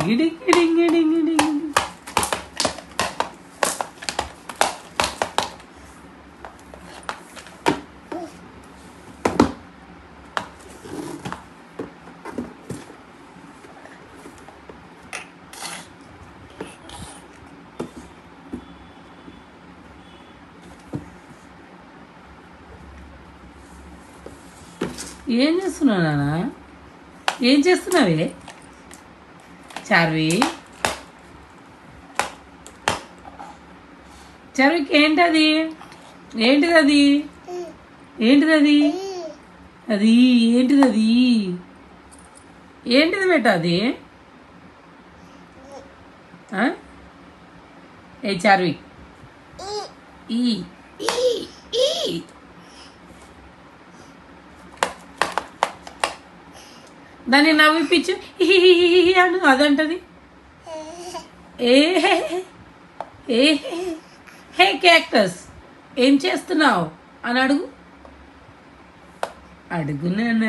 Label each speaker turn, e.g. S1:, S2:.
S1: డింగి డింగి డింగి డింగి డింగి. ఏం చేస్తున్నావు నాన్న? ఏం చేస్తున్నావే చార్వి? చార్వికి ఏంటది? ఏంటిది అది? ఏంటిది అది? అది ఏంటిది? అది ఏంటిది బేట? అది ఏ చార్వి ఈ దాన్ని నవ్విపించు అను, అదంటది. ఏ ఏ హే క్యాక్టస్ ఏం చేస్తున్నావు అని అడుగు. అడుగు నాన్న.